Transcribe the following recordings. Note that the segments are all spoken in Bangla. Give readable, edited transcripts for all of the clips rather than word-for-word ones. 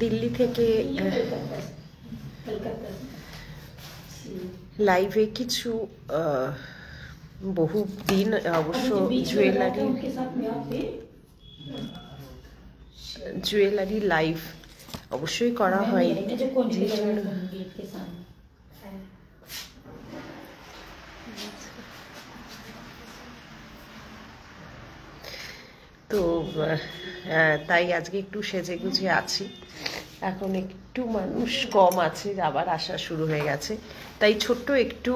দিল্লি থেকে লাইভে কিছু বহু দিন অবশ্য জুয়েলারি লাইভ অবশ্যই করা হয়। তো তাই আজকে একটু সেজে গুজে আছি। এখন একটু মানুষ কম আছে, আবার আসা শুরু হয়ে গেছে, তাই ছোট্ট একটু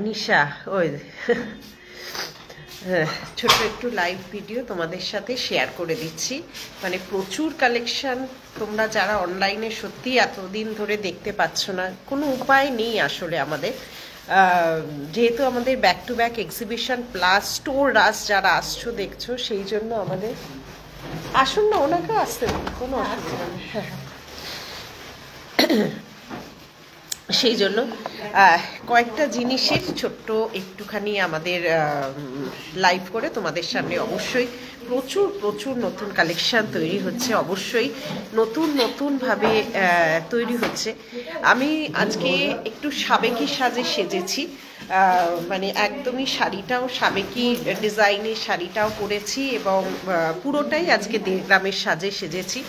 নিশা ওই ছোট্ট একটু লাইভ ভিডিও তোমাদের সাথে শেয়ার করে দিচ্ছি। মানে প্রচুর কালেকশন, তোমরা যারা অনলাইনে সত্যি এতদিন ধরে দেখতে পাচ্ছ না, কোনো উপায় নেই আসলে আমাদের, যেহেতু আমাদের back to back exhibition plus store rush যারা আসছো দেখছো, সেই জন্য আমাদের আসুন না, ওনাকে আসতে কোনো অসুবিধা নেই। হ্যাঁ, সেই জন্য কয়েকটা জিনিসের ছোট্ট একটুখানি আমাদের লাইভ করে তোমাদের সামনে অবশ্যই প্রচুর প্রচুর নতুন কালেকশন তৈরি হচ্ছে, অবশ্যই নতুনভাবে তৈরি হচ্ছে। আমি আজকে একটু সাবেকি সাজে সেজেছি, মানে একদমই শাড়িটাও সাবেকি ডিজাইনের শাড়িটাও পরেছি এবং পুরোটাই আজকে 1.5 গ্রামের সাজে সেজেছি।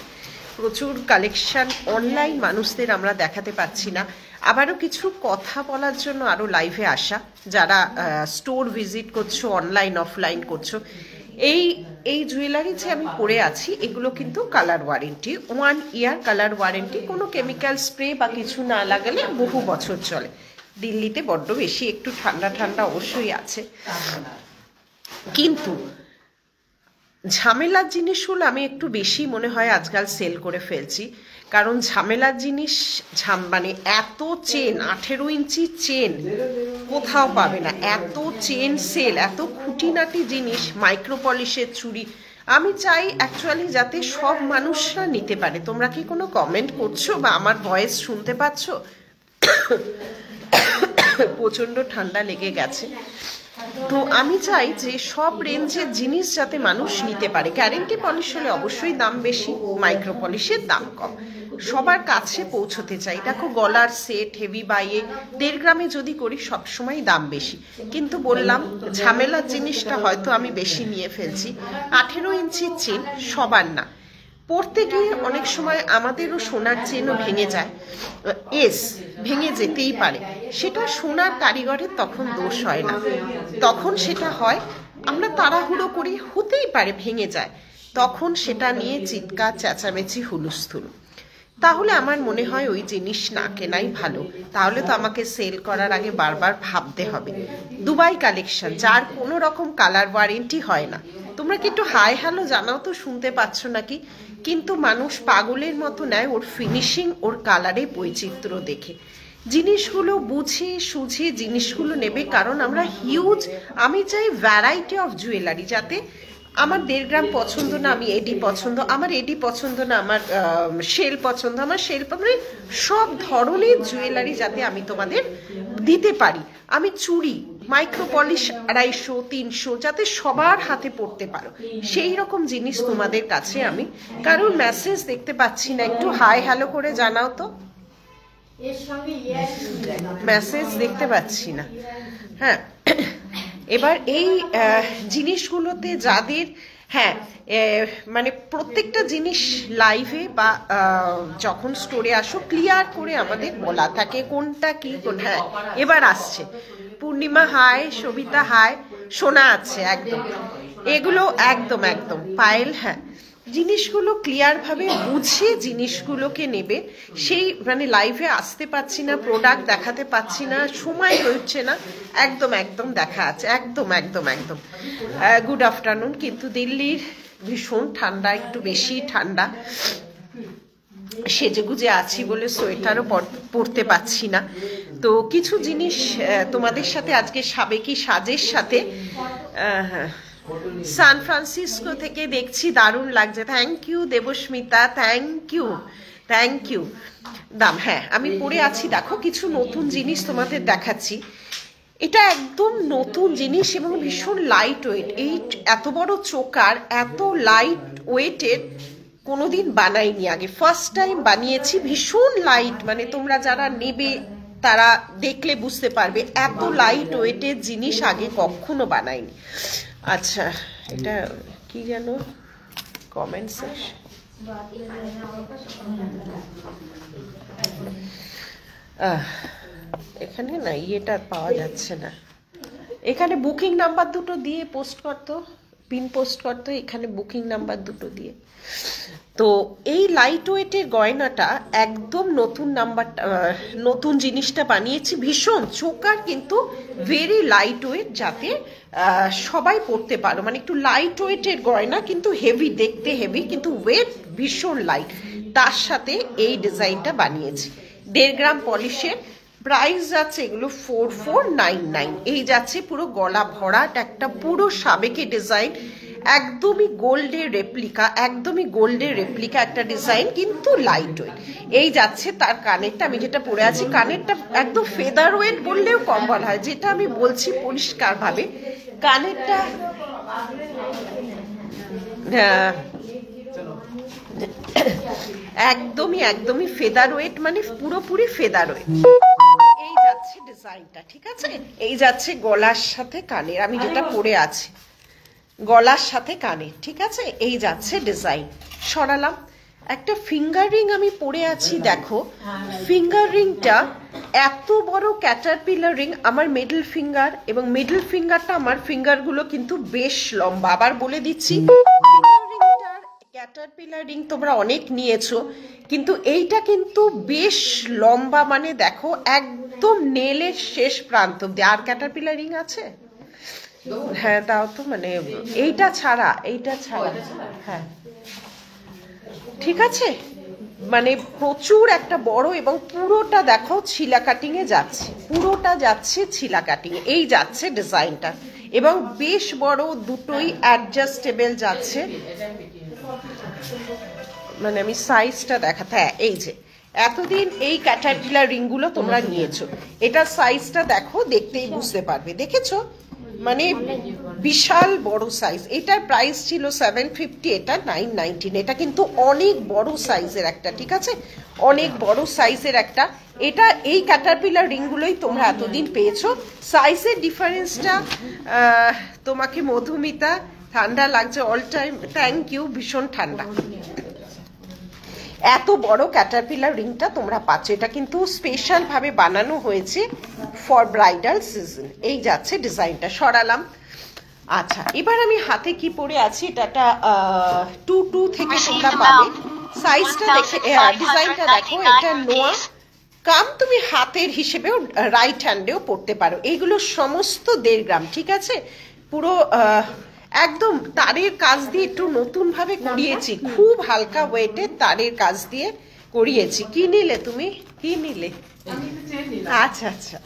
প্রচুর কালেকশন অনলাইন মানুষদের আমরা দেখাতে পাচ্ছি না। আবারও কিছু কথা বলার জন্য আরও লাইভে আসা, যারা স্টোর ভিজিট করছো, অনলাইন অফলাইন করছো। এই জুয়েলারি যে আমি পরে আছি, এগুলো কিন্তু কালার ওয়ারেন্টি, 1 ইয়ার কালার ওয়ারেন্টি, কোনো কেমিক্যাল স্প্রে বা কিছু না লাগালে বহু বছর চলে। দিল্লিতে বড্ড বেশি একটু ঠান্ডা ঠান্ডা অবশ্যই আছে, কিন্তু ঝামেলার জিনিসগুলো আমি একটু বেশি মনে হয় আজকাল সেল করে ফেলছি। কারণ ঝামেলার জিনিস মানে এত চেন, 18 ইঞ্চি চেন কোথাও পাবে না, এত চেন সেল, এত খুঁটিনাটি জিনিস, মাইক্রো পলিশের চুড়ি। আমি চাই অ্যাকচুয়ালি যাতে সব মানুষরা নিতে পারে। তোমরা কি কোনো কমেন্ট করছো বা আমার ভয়েস শুনতে পাচ্ছ? প্রচণ্ড ঠান্ডা লেগে গেছে। তো আমি চাই যে সব রেঞ্জের জিনিস যাতে মানুষ নিতে পারে। গ্যারেন্টি পলিশ হলে অবশ্যই দাম বেশি, মাইক্রো পলিশের দাম কম, সবার কাছে পৌঁছতে চাই। দেখো গলার সেট হেভি বাইয়ে 1.5 গ্রামে যদি করি সবসময় দাম বেশি, কিন্তু বললাম ঝামেলার জিনিসটা হয়তো আমি বেশি নিয়ে ফেলছি। 18 ইঞ্চির চেন সবার না, পড়তে গিয়ে অনেক সময় আমাদেরও সোনার চেনও ভেঙে যায়, ভেঙে যেতেই পারে। সেটা সোনার কারিগরের তখন দোষ হয় না, তখন সেটা হয় আমরা তাড়াহুড়ো করি, হতেই পারে ভেঙে যায়, তখন সেটা নিয়ে চিৎকার চেঁচামেচি হুলুস্থুল। তাহলে আমার মনে হয় ওই জিনিস না কেনাই ভালো। তাহলে তো আমাকে সেল করার আগে বারবার ভাবতে হবে। দুবাই কালেকশন, যার কোনো রকম কালার ওয়ারেন্টি হয় না। তোমরা কি একটু হাই হ্যালো জানাও তো, শুনতে পাচ্ছ নাকি? কিন্তু মানুষ পাগলের মতো নেয় ওর ফিনিশিং, ওর কালারে বৈচিত্র্য দেখে। জিনিসগুলো বুঝে সুঝে জিনিসগুলো নেবে, কারণ আমরা হিউজ, আমি চাই ভ্যারাইটি অফ জুয়েলারি। যাতে আমার 1.5 গ্রাম পছন্দ না, আমি এডি পছন্দ, আমার এডি পছন্দ না, আমার শেল পছন্দ, আমার শেল মানে সব ধরনের জুয়েলারি যাতে আমি তোমাদের দিতে পারি। আমি চুড়ি মাইক্রো পলিশ 250, 300 যাতে সবার হাতে পড়তে পারো, সেই রকম জিনিস তোমাদের কাছে আমি। কারণ মেসেজ দেখতে পাচ্ছি না, একটু হাই হ্যালো করে জানাও তো। মেসেজ দেখতে পাচ্ছি না। হ্যাঁ, এবার এই জিনিসগুলোতে যাদের হ্যাঁ, মানে প্রত্যেকটা জিনিস লাইভে বা যখন স্টোরে আসো ক্লিয়ার করে আমাদের বলা থাকে কোনটা কি কোনটা। হ্যাঁ, এবার আসছে পূর্ণিমা, হাই সবিতা, হাই শোনা আছে একদম, এগুলো একদম একদম পায়েল। হ্যাঁ, জিনিসগুলো ক্লিয়ার ভাবে বুঝে জিনিসগুলোকে নেবে। সেই মানে লাইভে আসতে পারছি না, প্রোডাক্ট দেখাতে পাচ্ছি না, সময় হচ্ছে না, একদম একদম দেখা আছে, একদম একদম একদম। Good afternoon. কিন্তু দিল্লির ভীষণ ঠান্ডা, একটু বেশি ঠান্ডা, সেজেগুজে আছি বলে সোয়েটারও পরতে পারছি না। তো কিছু জিনিস তোমাদের সাথে আজকে সাবেকি সাজের সাথে সান ফ্রান্সিসকো থেকে দেখছি, দারুণ লাগছে। Thank you Debasmita, thank you thank you দাম। হ্যাঁ, আমি পরে আছি, দেখো কিছু নতুন জিনিস তোমাদের দেখাচ্ছি। এটা একদম নতুন জিনিস এবং ভীষণ লাইট ওয়েট। এই এত বড় চোকার এত লাইট ওয়েটের কোনোদিন বানাইনি আগে, ফার্স্ট টাইম বানিয়েছি। ভীষণ লাইট, মানে তোমরা যারা নেবে তারা দেখলে বুঝতে পারবে এত লাইট ওয়েটের জিনিস আগে কখনো বানাইনি। আচ্ছা, এটা কি যেন কমেন্ট সেকশন, এখানে না ইয়েটা পাওয়া যাচ্ছে না। এখানে বুকিং নাম্বার দুটো দিয়ে পোস্ট করতো, পিন পোস্ট করতো এখানে বুকিং নাম্বার দুটো দিয়ে। তো এই লাইট ওয়েটের গয়নাটা একদম নতুন নাম্বারটা, নতুন জিনিসটা বানিয়েছি। ভীষণ চোকার কিন্তু ভেরি লাইট ওয়েট, যাতে সবাই পরতে পারো। মানে একটু লাইট ওয়েটের গয়না, কিন্তু হেভি, দেখতে হেভি কিন্তু ওয়েট ভীষণ লাইট। তার সাথে এই ডিজাইনটা বানিয়েছি 1.5 গ্রাম পলিশের। প্রাইস যাচ্ছে এগুলো 4499। এই যাচ্ছে পুরো গলা ভরাট একটা পুরো সাবেকি ডিজাইন, একদমই গোল্ডের রেপ্লিকা, একদমই গোল্ডের রেপ্লিকা একটা ডিজাইন, কিন্তু লাইট ওয়েট। এই যাচ্ছে তার কানেরটা, আমি যেটা পরে আছি কানেরটা একদম ফেদার ওয়েট বললেও কম বলা হয়, যেটা আমি বলছি পরিষ্কার ভাবে। কানেরটা একদমই একদমই ফেদার ওয়েট, মানে পুরোপুরি ফেদার ওয়েট। এই যাচ্ছে ডিজাইনটা, ঠিক আছে। এই যাচ্ছে গলার সাথে কানের, আমি যেটা পরে আছি গলার সাথে কানের, ঠিক আছে। এই যাচ্ছে ডিজাইন। সরালাম। একটা ফিঙ্গার রিং আমি পরে আছি, দেখো ফিঙ্গার রিংটা এত বড় ক্যাটারপিলার রিং, আমার মিডল ফিঙ্গার, এবং মিডল ফিঙ্গারটা আমার ফিঙ্গারগুলো কিন্তু বেশ লম্বা। আবার বলে দিচ্ছি, ক্যাটারপিলার রিং তোমরা অনেক নিয়েছো, কিন্তু এইটা কিন্তু বেশ লম্বা, মানে দেখো একদম নেলের শেষ প্রান্ত অব্দি। আর ক্যাটারপিলার রিং আছে? হ্যাঁ দাও তো, মানে এইটা ছাড়া, এইটা ছাড়া। হ্যাঁ ঠিক আছে, মানে প্রচুর একটা বড়, এবং পুরোটা দেখো ছিলা কাটিং এ যাচ্ছে, পুরোটা যাচ্ছে ছিলা কাটিং এ। এই যাচ্ছে ডিজাইনটা, এবং বেশ বড়, দুটোই অ্যাডজাস্টেবল যাচ্ছে। মানে আমি সাইজটা দেখাতে, হ্যাঁ এই যে এতদিন এই ক্যাটারপিলার রিংগুলো তোমরা নিয়েছো, এটা সাইজটা দেখো, দেখতেই বুঝতে পারবে। দেখেছো, মানে বিশাল বড় সাইজ। এটার প্রাইস ছিল 750, এটা 919। এটা কিন্তু অনেক বড় সাইজের একটা, ঠিক আছে, অনেক বড় সাইজের একটা। এটা এই ক্যাটারপিলার রিংগুলোই তোমরা এতদিন পেয়েছো। সাইজের ডিফারেন্সটা তোমাকে মধুমিতা, ঠান্ডা লাগছে অল টাইম, থ্যাংক ইউ, ভীষণ ঠান্ডা। এত বড় ক্যাটারপিলার রিংটা তোমরা পাচ্ছ, এটা কিন্তু স্পেশাল ভাবে বানানো হয়েছে ফর ব্রাইডাল সিজন। এই যাচ্ছে ডিজাইনটা। সরালাম। আচ্ছা, এবার আমি হাতে কি পরে আছি, এটা 22 থেকে তোমরা পাবে। সাইজটা দেখে, ডিজাইনটা দেখো, এটা নোয়া কাম, তুমি হাতের হিসেবেও রাইট হ্যান্ডেও পড়তে পারো। এইগুলো সমস্ত 1.5 গ্রাম, ঠিক আছে। পুরো একদম তারের কাজ দিয়ে একটু নতুন ভাবে করিয়েছি, খুব হালকা ওয়েটের তারের কাজ দিয়ে করিয়েছি। কি নিলে তুমি, কি নিলে? আচ্ছা আচ্ছা,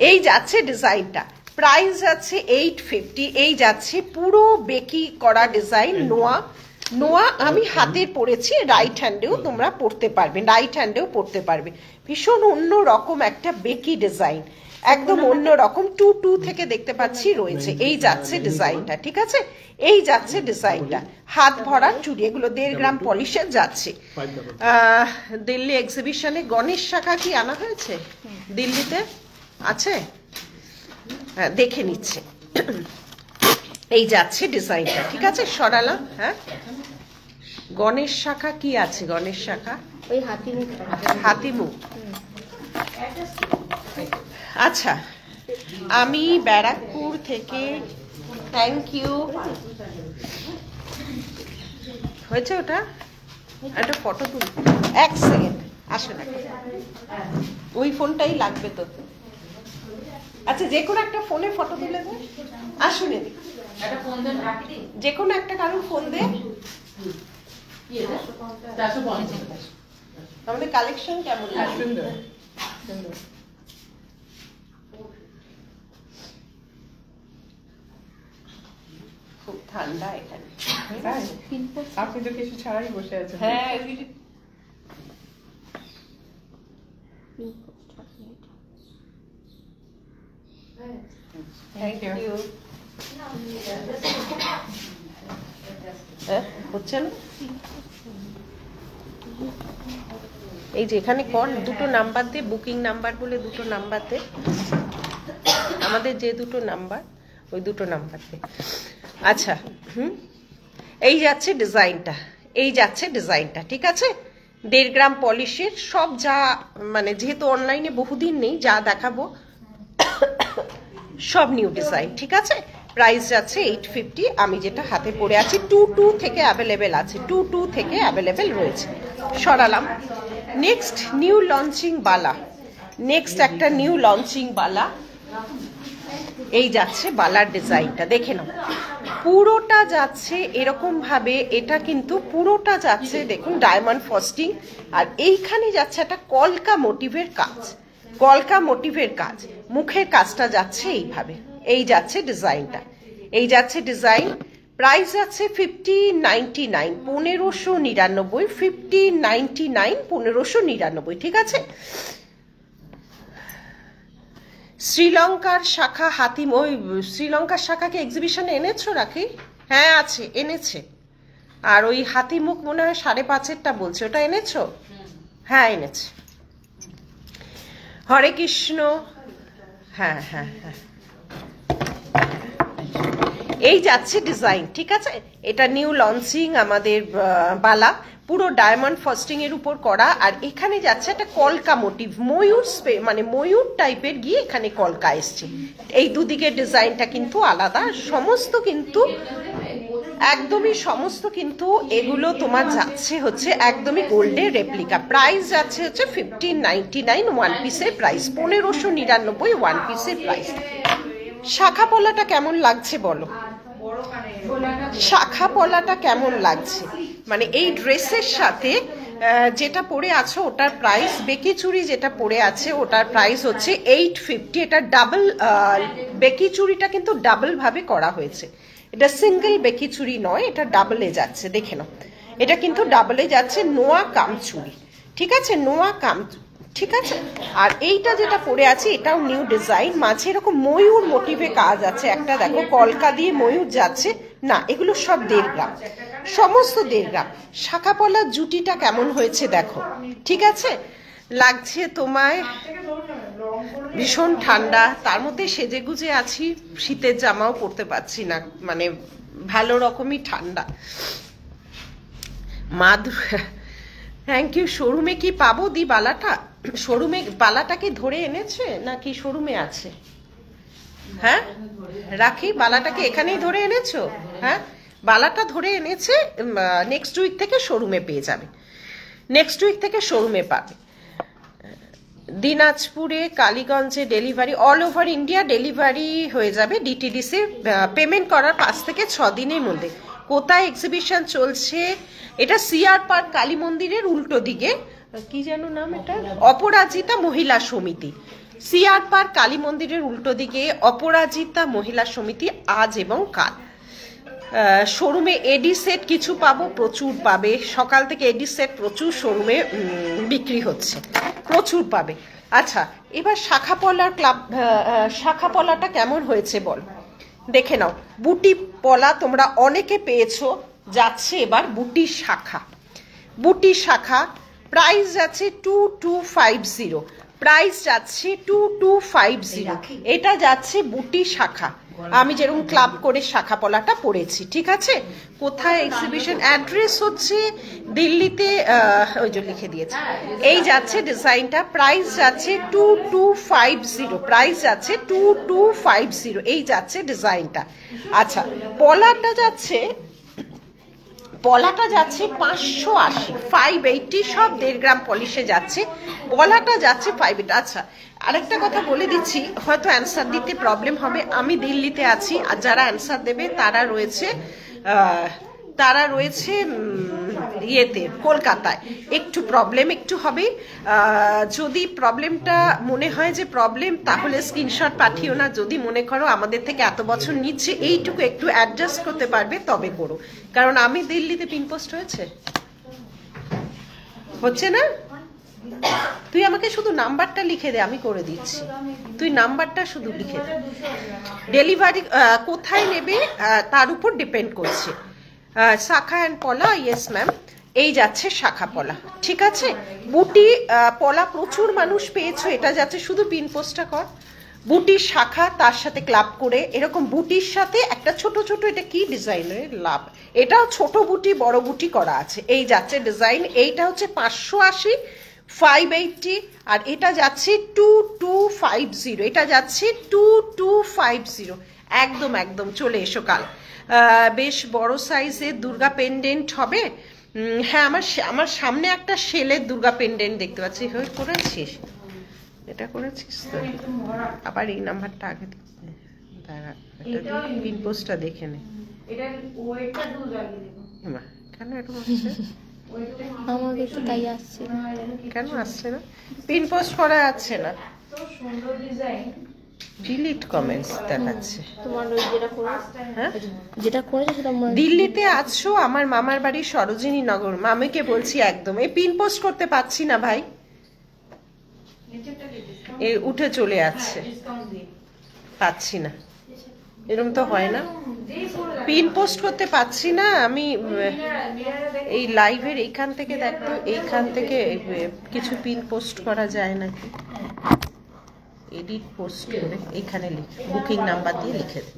এই যাচ্ছে ডিজাইনটা। প্রাইস যাচ্ছে 850। এই যাচ্ছে পুরো বেকি করা ডিজাইন, নোয়া। নোয়া আমি হাতের পরেছি, রাইট হ্যান্ডেও তোমরা পড়তে পারবে, রাইট হ্যান্ডেও পড়তে পারবে। ভীষণ অন্য রকম একটা বেকি ডিজাইন, একদম অন্য রকম। 22 থেকে দেখতে পাচ্ছি রয়েছে। এই যাচ্ছে ডিজাইনটা, ঠিক আছে। এই যাচ্ছে ডিজাইনটা, হাত ভরা চুড়ি, এগুলো 1.5 গ্রাম পলিশের যাচ্ছে। দিল্লি এক্সিবিশনে গণেশ শাখা কি আনা হয়েছে? দিল্লিতে আছে, হ্যাঁ দেখে নিচ্ছে। এই যাচ্ছে ডিজাইনটা, ঠিক আছে? সরালাম। হ্যাঁ, গণেশ শাখা কি আছে? গণেশ শাখা ওই হাতিমুখ। হাতিমুখ। আচ্ছা, আমি ব্যারাকপুর থেকে, থ্যাংক ইউ। হয়েছে ওটা? একটা ফটো তুলি, 1 সেকেন্ড, আসুন। ওই ফোনটাই লাগবে তো। আচ্ছা, যে কোনো একটা ফোনে ফটো তুলে দে, আসুন এদিকে। যে কোনো একটা কারণ ফোন দে। আমাদের কালেকশন কেমন? সুন্দর। খুব ঠান্ডা এখানে। আপনি তো কিছু ছাড়াই বসে আছেন। হ্যাঁ, থ্যাংক ইউ। হচ্ছে না? এই যে এখানে কল, দুটো নাম্বার দে, বুকিং নাম্বার বলে দুটো নাম্বার দে, আমাদের যে দুটো নাম্বার, ওই দুটো নাম্বার দে। আচ্ছা, এই যাচ্ছে ডিজাইনটা, এই যাচ্ছে ডিজাইনটা, ঠিক আছে? 1.5 গ্রাম পলিশের সব, যা মানে যেহেতু অনলাইনে বহুদিন নেই, যা দেখাবো সব নিউ ডিজাইন, ঠিক আছে? প্রাইস যাচ্ছে 850। আমি যেটা হাতে পরে আছি 22 থেকে অ্যাভেলেবেল আছে, 22 থেকে অ্যাভেলেবেল রয়েছে। সরালাম। নেক্সট নিউ লঞ্চিং বালা, নেক্সট একটা নিউ লঞ্চিং বালা। এই যাচ্ছে বালার ডিজাইনটা, দেখে নাও। পুরোটা যাচ্ছে এরকম ভাবে, এটা কিন্তু পুরোটা যাচ্ছে দেখুন ডায়মন্ড ফস্টিং, আর এইখানে যাচ্ছে একটা কলকা মোটিভের কাজ, কলকা মোটিভের কাজ। মুখের কাজটা যাচ্ছে এইভাবে। এই যাচ্ছে ডিজাইনটা, এই যাচ্ছে ডিজাইন। প্রাইস যাচ্ছে 1599, 1599, 1599, 1599, ঠিক আছে? শ্রীলঙ্কার শাখা হাতিম, ওই শ্রীলঙ্কার শাখাকে এক্সিবিশনে এনেছো রাখি? হ্যাঁ আছে, এনেছে। আর ওই হাতিমুখ মনে হয় 5.5-এরটা বলছে, ওটা এনেছো? হ্যাঁ এনেছে। হরে কৃষ্ণ। হ্যাঁ হ্যাঁ হ্যাঁ, এই যাচ্ছে ডিজাইন, ঠিক আছে? এটা নিউ লঞ্চিং আমাদের বালা, পুরো ডায়মন্ড ফস্টিং এর উপর করা, আর এখানে যাচ্ছে একটা কলকা মোটিভ, ময়ূর মানে ময়ূর টাইপের গিয়ে এখানে কলকা এসছে। এই দুদিকের ডিজাইনটা কিন্তু আলাদা, সমস্ত কিন্তু একদমই সমস্ত কিন্তু এগুলো তোমার যাচ্ছে হচ্ছে একদমই গোল্ডের রেপ্লিকা। প্রাইস যাচ্ছে হচ্ছে 1599 ওয়ান পিসের প্রাইস, 1599 ওয়ান পিসের প্রাইস। শাখা পলাটা কেমন লাগছে বলো? শাখা পলাটা কেমন লাগছে? মানে এই ড্রেসের সাথে যেটা পরে আছো ওটার প্রাইস, বেকি চুড়ি যেটা পরে আছে ওটার প্রাইস হচ্ছে 850। এটা ডাবল বেকি চুড়িটা কিন্তু ডাবল ভাবে করা হয়েছে, এটা সিঙ্গেল বেকি চুড়ি নয়, এটা ডাবলে যাচ্ছে, দেখে নাও। এটা কিন্তু ডাবলে যাচ্ছে, নোয়া কাম চুড়ি, ঠিক আছে? নোয়া কাম, ঠিক আছে? আর এইটা যেটা পরে আছে এটাও নিউ ডিজাইন, মাঝে এরকম ময়ূর মোটিভে কাজ আছে, একটা দেখো কলকা দিয়ে ময়ূর যাচ্ছে না, এগুলো সব 1.5 গ্রাম, সমস্ত 1.5 গ্রাম। শাখা পলার জুটিটা কেমন হয়েছে দেখো, ঠিক আছে? লাগছে তোমায় ভীষণ ঠান্ডা, তার মধ্যে সেজে গুজে আছি, শীতের জামাও পরতে পারছি না, মানে ভালো রকমই ঠান্ডা। Thank you. শোরুমে কি পাবো দি বালাটা? শোরুমে বালাটা কি ধরে এনেছে নাকি শোরুমে আছে? হ্যাঁ রাখি, বালাটাকে এখানেই ধরে এনেছো? হ্যাঁ, বালাটা ধরে এনেছে, নেক্সট উইক থেকে শোরুমে পেয়ে যাবে, নেক্সট উইক থেকে শোরুমে পাবে। দিনাজপুরে, কালীগঞ্জে delivery, all over India delivery হয়ে যাবে। ডিটিডিসি পেমেন্ট করার 5 থেকে 6 দিনের মধ্যে। কোথায় এক্সিবিশন চলছে? এটা সিআর পার্ক কালী মন্দিরের উল্টো দিকে, কি যেন নাম এটা, অপরাজিতা মহিলা সমিতি। সিআর পার্ক কালী মন্দিরের উল্টো দিকে অপরাজিতা মহিলা সমিতি, আজ এবং কাল। শোরুমে এডি সেট কিছু পাবো, প্রচুর পাবে, সকাল থেকে এডি সেট প্রচুর শোরুমে বিক্রি হচ্ছে, প্রচুর পাবে। আচ্ছা, এবার শাখা পলার ক্লাব, শাখা পলাটা কেমন হয়েছে বল, দেখে নাও। বুটি পলা তোমরা অনেকে পেয়েছো, যাচ্ছে এবার বুটি শাখা। বুটি শাখা প্রাইস যাচ্ছে 2250, প্রাইস যাচ্ছে 2250। এটা যাচ্ছে বুটি শাখা, আমি যেরকম ক্লাব করে শাখা পলাটা পরেছি, ঠিক আছে। কোথায় এক্সিবিশন, অ্যাড্রেস হচ্ছে দিল্লিতে, ওই যে লিখে দিয়েছে। এই যাচ্ছে ডিজাইনটা, প্রাইস যাচ্ছে 2250, প্রাইস যাচ্ছে 2250, এই যাচ্ছে ডিজাইনটা। আচ্ছা, পলাটা যাচ্ছে 580, 580, সব 1.5 গ্রাম পলিশে যাচ্ছে। পলাটা যাচ্ছে 580। আচ্ছা, আরেকটা কথা বলে দিচ্ছি, হয়তো অ্যান্সার দিতে প্রবলেম হবে। আমি দিল্লিতে আছি, আর যারা অ্যান্সার দেবে তারা রয়েছে ইয়েতে, কলকাতায়। একটু প্রবলেম একটু হবে। যদি প্রবলেমটা মনে হয় যে প্রবলেম, তাহলে স্ক্রিনশট পাঠিও না। যদি মনে করো আমাদের থেকে এত বছর নিচ্ছে, এইটুকু একটু অ্যাডজাস্ট করতে পারবে তবে করো। কারণ আমি দিল্লিতে পিন পোস্ট হচ্ছে না। তুই আমাকে শুধু নাম্বারটা লিখে দে, আমি করে দিচ্ছি। তুই নাম্বারটা শুধু লিখে দে। ডেলিভারি কোথায় নেবে তার উপর ডিপেন্ড করছে। শাখা অ্যান্ড পলা, ইয়েস ম্যাম, এই যাচ্ছে শাখা পলা, ঠিক আছে। বুটি পলা প্রচুর মানুষ পেয়েছো, এটা যাচ্ছে শুধু পিন পোস্টটা কর। বুটির শাখা তার সাথে ক্লাব করে, এরকম বুটির সাথে একটা ছোট ছোট, এটা কি ডিজাইনের লাভ, এটাও ছোট বুটি বড় বুটি করা আছে। এই যাচ্ছে ডিজাইন, এইটা হচ্ছে 580, 580, আর এটা যাচ্ছে 2250, এটা যাচ্ছে 2250। একদম একদম চলে এসো কাল। বেশ বড় সাইজের দুর্গা পেন্ডেন্ট হবে। হ্যাঁ, আমার সামনে একটা শেলের দুর্গা পেন্ডেন্ট দেখতে পাচ্ছি। করেছিস এটা, করেছিস তো? আবার এই নাম্বারটা আগে পিন পোস্টটা দেখে নে। কেন এরকম হচ্ছে? আমাদের তো তাই আসছে, কেন আসছে না? পিন পোস্ট করা যাচ্ছে না। ডিলিট কমেন্টস দেখাচ্ছে। তোমার ওই হ্যাঁ, যেটা করেছে সেটা দিল্লিতে আছো, আমার মামার বাড়ি সরোজিনী নগর। মামিকে বলছি একদম এই পিন পোস্ট করতে পারছি না ভাই, উঠে চলে যাচ্ছে, পাচ্ছি না। এরকম তো হয় না, পিন পোস্ট করতে পারছি না আমি। এই লাইভের এইখান থেকে দেখতো, এইখান থেকে কিছু পিন পোস্ট করা যায় নাকি? এডিট পোস্ট করে এখানে লিখে বুকিং নাম্বার দিয়ে লিখে দে।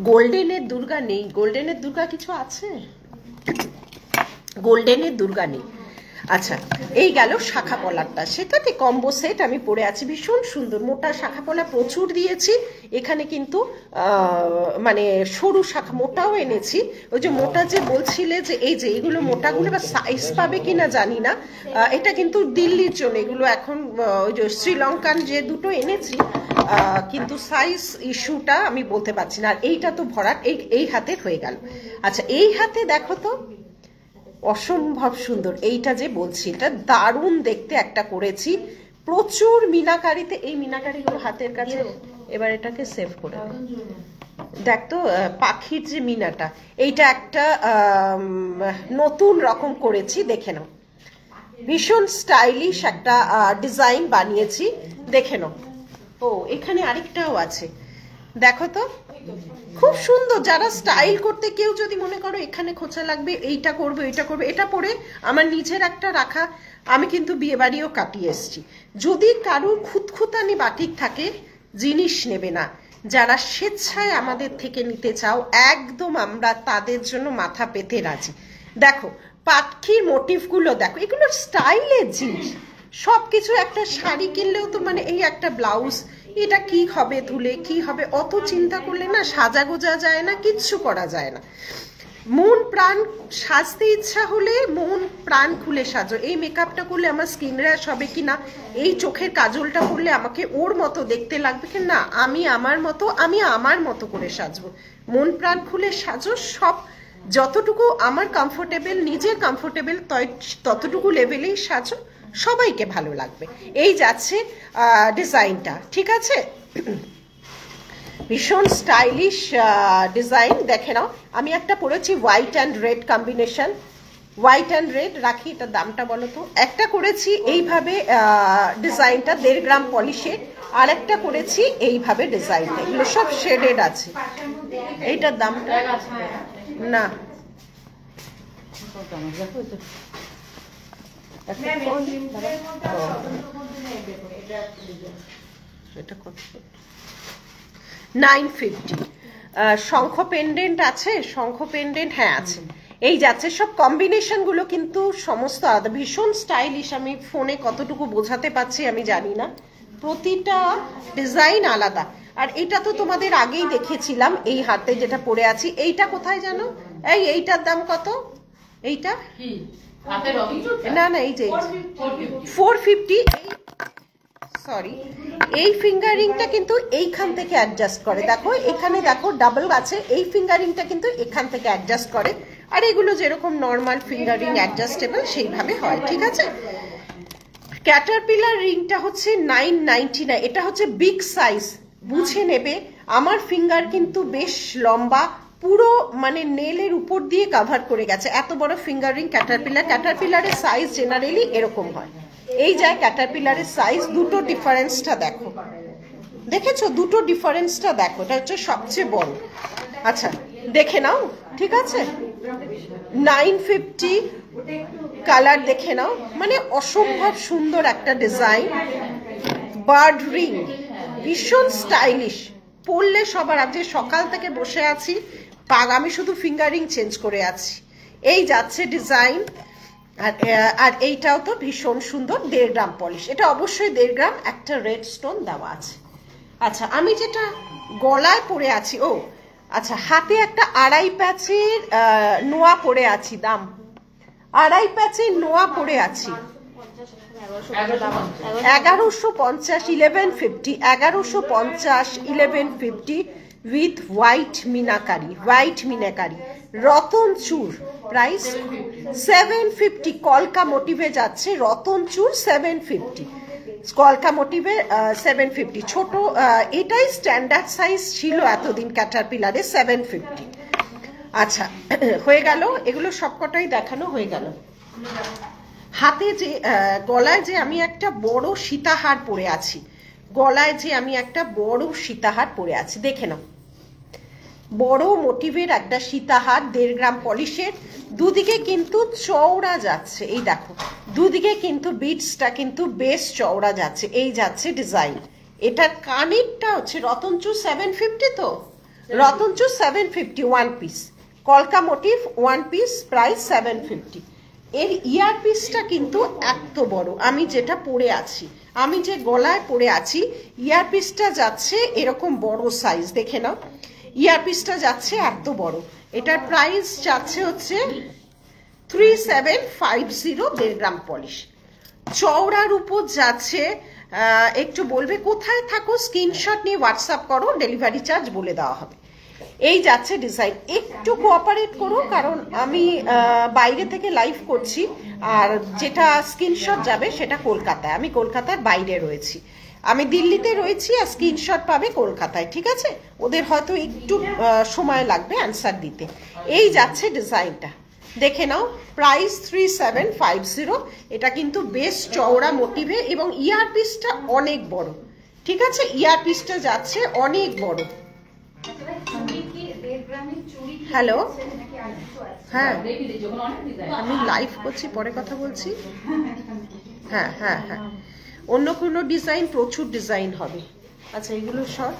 গোল্ডেনের দুর্গা নেই, গোল্ডেনের দুর্গা কিছু আছে? গোল্ডেনের দুর্গা নেই। আচ্ছা, এই গেল শাখা পলারটা, সেটাতে কম্বো সেট আমি পরে আছি, ভীষণ সুন্দর। মোটা শাখা পলা প্রচুর দিয়েছি, এখানে কিন্তু মানে সরু শাখা মোটাও এনেছি। ওই যে মোটা যে বলছিলে যে এই যে এগুলো মোটাগুলো বা সাইজ পাবে কিনা জানি না, এটা কিন্তু দিল্লির জন্য। এগুলো এখন ওই যে শ্রীলঙ্কান যে দুটো এনেছি, কিন্তু সাইজ ইস্যুটা আমি বলতে পারছি না। আর এইটা তো ভরাট, এই হাতে হয়ে গেল। আচ্ছা, এই হাতে দেখো তো, অসম্ভব সুন্দর। এইটা যে বলছি, এটা দারুণ দেখতে একটা করেছি, প্রচুর মিনাকারিতে। এই মিনাকারিগুলো হাতের কাছে, এবার এটাকে সেভ করে দেখ তো, পাখির যে মিনাটা, এইটা একটা নতুন রকম করেছি, দেখে নাও। ভীষণ স্টাইলিশ একটা ডিজাইন বানিয়েছি, দেখে নাও। ও, এখানে আরেকটাও আছে, দেখো তো, খুব সুন্দর। যারা স্টাইল করতে, কেউ যদি মনে করো এখানে খোঁচা লাগবে, এইটা করবো এইটা করবো, এটা পরে আমার নিজের একটা রাখা। আমি কিন্তু বিয়ে বাড়িও কাটিয়ে এসছি। যদি কারোর খুঁতখুঁতানি বাটিক থাকে, জিনিস নেবে না, যারা স্বেচ্ছায় আমাদের থেকে নিতে চাও, একদম আমরা তাদের জন্য মাথা পেতে রাজি। দেখো পাটকির মোটিভগুলো দেখো, এগুলো স্টাইলের জিনিস সবকিছু। একটা শাড়ি কিনলেও তো মানে এই একটা ব্লাউজ, এটা কি হবে ধুলে, কি হবে, অত চিন্তা করলে না সাজা গোজা যায় না, কিচ্ছু করা যায় না। মন প্রাণ সাজতে ইচ্ছা হলে মন প্রাণ খুলে সাজো। এই মেকআপটা করলে আমার স্কিন র্যাশ হবে কি না, এই চোখের কাজলটা করলে আমাকে ওর মতো দেখতে লাগবে কি না, আমি আমার মতো করে সাজবো। মন প্রাণ খুলে সাজো, সব যতটুকু আমার কমফোর্টেবল, নিজের কমফোর্টেবল ততটুকু লেভেলেই সাজো, সবাইকে ভালো লাগবে। এই যাচ্ছে ডিজাইনটা, ঠিক আছে। ভীষণ স্টাইলিশ ডিজাইন, দেখে নাও। আমি একটা পরেছি white and red combination, white and red রাখি। এটার দামটা বলো তো। একটা করেছি এইভাবে ডিজাইনটা 1.5 গ্রাম পলিশে, আর একটা করেছি এইভাবে ডিজাইনটা। এগুলো সব শেডেড আছে। এইটার দামটা না, 950। শঙ্খ পেন্ডেন্ট আছে, শঙ্খ পেন্ডেন্ট হ্যাঁ আছে। এই যাচ্ছে সব কম্বিনেশন গুলো কিন্তু সমস্ত আলাদা, ভীষণ স্টাইলিশ। আমি ফোনে কতটুকু বোঝাতে পারছি আমি জানি না, প্রতিটা ডিজাইন আলাদা। আর এটা তো তোমাদের আগেই দেখেছিলাম, এই হাতে যেটা পরে আছি। এইটা কোথায় জানো? এইটার দাম কত? এইটা না না, এই যে 450। সরি, এই ফিঙ্গারিংটা কিন্তু এইখান থেকে অ্যাডজাস্ট করে, দেখো এখানে দেখো ডাবল আছে, এই ফিঙ্গারিংটা কিন্তু এখান থেকে অ্যাডজাস্ট করে। আর এগুলো যেরকম নর্মাল ফিঙ্গারিং অ্যাডজাস্টেবল সেইভাবে হয়, ঠিক আছে। ক্যাটারপিলার রিংটা হচ্ছে 999, এটা হচ্ছে বিগ সাইজ, বুঝে নেবে। আমার ফিঙ্গার কিন্তু বেশ লম্বা, পুরো মানে নেলের উপর দিয়ে কভার করে গেছে, এত বড় ফিঙ্গার রিং ক্যাটারপিলার। ক্যাটারপিলারের সাইজ জেনারেলি এরকম হয়। এই যায় ক্যাটারপিলারের সাইজ, দুটো ডিফারেন্সটা দেখো, দেখেছো দুটো ডিফারেন্সটা দেখো, এটা হচ্ছে সবচেয়ে বড়। আচ্ছা দেখে নাও, ঠিক আছে। 950 কালার দেখে নাও, মানে অসম্ভব সুন্দর একটা ডিজাইন। বার্ড রিং ভীষণ স্টাইলিশ, পরলে সবার। আজকে সকাল থেকে বসে আছি, আমি শুধু ফিঙ্গারিং চেঞ্জ করে আছি। এই যাচ্ছে ডিজাইন। আর এইটাও তো ভীষণ সুন্দর, 1.5 গ্রাম পলিশ, এটা অবশ্যই 1.5 গ্রাম, একটা রেড স্টোন দেওয়া আছে। আচ্ছা আমি যেটা গলায় পরে আছি, ও আচ্ছা, হাতে একটা 2.5 প্যাচের নোয়া পরে আছি, দাম 2.5 প্যাচের নোয়া পরে আছি 1150, 1150, 1150, 1150 with white meenakari, ratan chur, price 750। কলকা মোটিভে যাচ্ছে, রতন চূড় 750, কলকা মোটিভে 750। ছোট এটাই স্ট্যান্ডার্ড সাইজ ছিল এতদিন ক্যাটারপিলারে, 750। আচ্ছা হয়ে গেল, এগুলো সবকটাই দেখানো হয়ে গেল। হাতে যে গলায় যে আমি একটা বড় সীতাহার পরে আছি, গলায় যে আমি একটা বড় সীতাহার পরে আছি, দেখে নাও, বড় মোটিভের একটা সীতাহার, 1.5 গ্রাম পলিশের, দুদিকে কিন্তু চওড়া যাচ্ছে। এই দেখো দুদিকে কিন্তু বিটসটা কিন্তু বেশ চওড়া যাচ্ছে। এই যাচ্ছে ডিজাইন। এটার কানেরটা হচ্ছে রতনচূড় 750, তো রতনচূড় 750 ওয়ান পিস, কলকা মোটিভ ওয়ান পিস, প্রাইস 750। এর ইয়ার পিসটা কিন্তু এত বড়, আমি যেটা পরে আছি, আমি যে গলায় পরে আছি, ইয়ার পিসটা যাচ্ছে এরকম বড় সাইজ, দেখে নাও ইয়ার পিসটা যাচ্ছে এত বড়। এটার প্রাইস যাচ্ছে হচ্ছে 3750, 1.5 গ্রাম পলিশ, চওড়ার উপর যাচ্ছে। একটু বলবে কোথায় থাকো, স্ক্রিনশট নিয়ে হোয়াটসঅ্যাপ করো, ডেলিভারি চার্জ বলে দেওয়া হবে। এই যাচ্ছে ডিজাইন, একটু কোঅপারেট করো কারণ আমি বাইরে থেকে লাইভ করছি, আর যেটা স্ক্রিনশট যাবে সেটা কলকাতায়, আমি কলকাতার বাইরে রয়েছি, আমি দিল্লিতে রয়েছি, আর স্ক্রিনশট পাবে কলকাতায়, ঠিক আছে। ওদের হয়তো একটু সময় লাগবে অ্যান্সার দিতে। এই যাচ্ছে ডিজাইনটা, দেখে নাও, প্রাইস 3750। এটা কিন্তু বেশ চওড়া মোটিভে এবং ইয়ার পিসটা অনেক বড়, ঠিক আছে, ইয়ার পিসটা যাচ্ছে অনেক বড়। হ্যালো, হ্যাঁ আমি লাইভ করছি, পরে কথা বলছি। হ্যাঁ হ্যাঁ হ্যাঁ, অন্য কোনো ডিজাইন, প্রচুর ডিজাইন হবে। আচ্ছা এগুলো সব,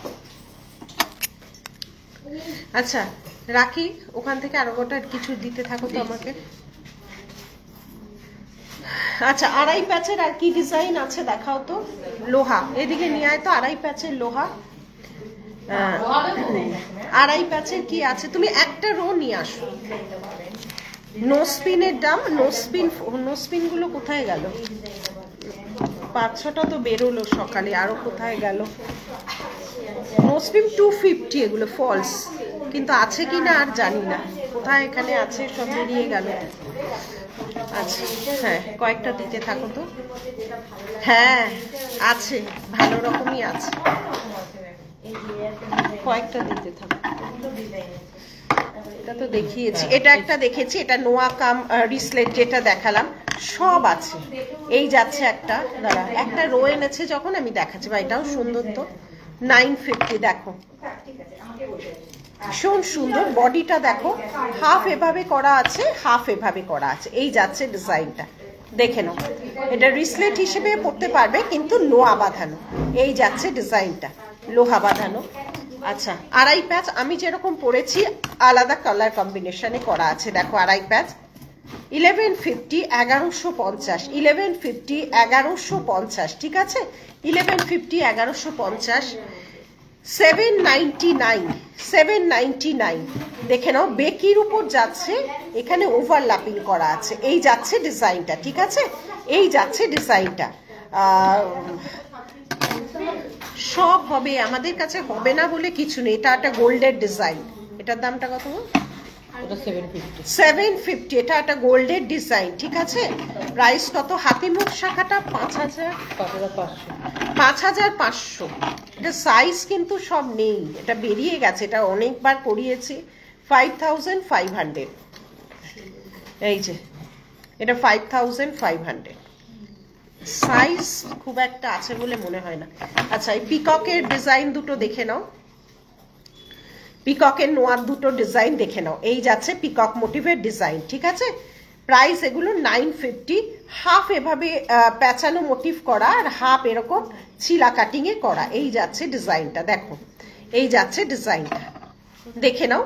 আচ্ছা রাখি, ওখান থেকে আরো গোটা কিছু দিতে থাকো তো আমাকে। আচ্ছা 2.5 প্যাচের আর কি ডিজাইন আছে দেখাও তো। লোহা, এদিকে নিয়ে আয় তো, 2.5 প্যাচের লোহা, 2.5 প্যাচের কি আছে, তুমি একটা রো নিয়ে আসো। নোস্পিনের দাম, নোস্পিন গুলো কোথায় গেল? 5-6টা তো বেরোলো সকালে, আরো কোথায় গেল? নোস্পিন 250, এগুলো ফলস, কিন্তু আছে কিনা আর জানি না, কোথায় এখানে আছে, সব বেরিয়ে গেল। আচ্ছা হ্যাঁ, কয়েকটা দিতে থাকো তো। হ্যাঁ আছে, ভালো রকমই আছে, কয়েকটা দিতে থাকো। এটা তো দেখিয়েছি, এটা একটা দেখেছি, এটা নোয়া কাম রিসলেট যেটা দেখালাম, সব আছে। এই যাচ্ছে একটা, দাঁড়া একটা রো এনেছে যখন আমি দেখাচ্ছি, বা এটাও সুন্দর তো, 950, দেখো ভীষণ সুন্দর, বডিটা দেখো, হাফ এভাবে করা আছে, হাফ এভাবে করা আছে। এই যাচ্ছে ডিজাইনটা, দেখে নাও, এটা রিসলেট হিসেবে পড়তে পারবে কিন্তু লোহা বাঁধানো। এই যাচ্ছে ডিজাইনটা, লোহা বাঁধানো, আচ্ছা, আড়াই প্যাচ আমি যেরকম পরেছি আলাদা কালার কম্বিনেশনে করা আছে। দেখো আড়াই প্যাচ 1150 1150 1150 1150, ঠিক আছে? 1150 1150 799 799। দেখে নাও বেকির উপর যাচ্ছে, এখানে ওভারল্যাপিং করা আছে। এই যাচ্ছে ডিজাইনটা, ঠিক আছে? এই যাচ্ছে ডিজাইনটা। সব হবে, আমাদের কাছে হবে না বলে কিছু নেই। এটা একটা গোল্ডের ডিজাইন। এটার দামটা কত? 750। এটা একটা গোল্ডের ডিজাইন, ঠিক আছে? প্রাইস কত? হাতিমুখ শাখাটা 5500। এটা সাইজ কিন্তু সব নেই, এটা বেরিয়ে গেছে, এটা অনেকবার করিয়েছি। 5500। এই যে এটা 5500, সাইজ খুব একটা আছে বলে মনে হয় না। আচ্ছা, এই পিককের ডিজাইন দুটো দেখে নাও, পিককের নোয়ার দুটো ডিজাইন দেখে নাও। এই যাচ্ছে পিকক মোটিভের ডিজাইন, ঠিক আছে? প্রাইস এগুলো 950। হাফ এভাবে প্যাঁচানো মোটিভ করা আর হাফ এরকম ছিলা কাটিং এ করা। এই যাচ্ছে ডিজাইনটা, দেখো এই যাচ্ছে ডিজাইনটা, দেখে নাও।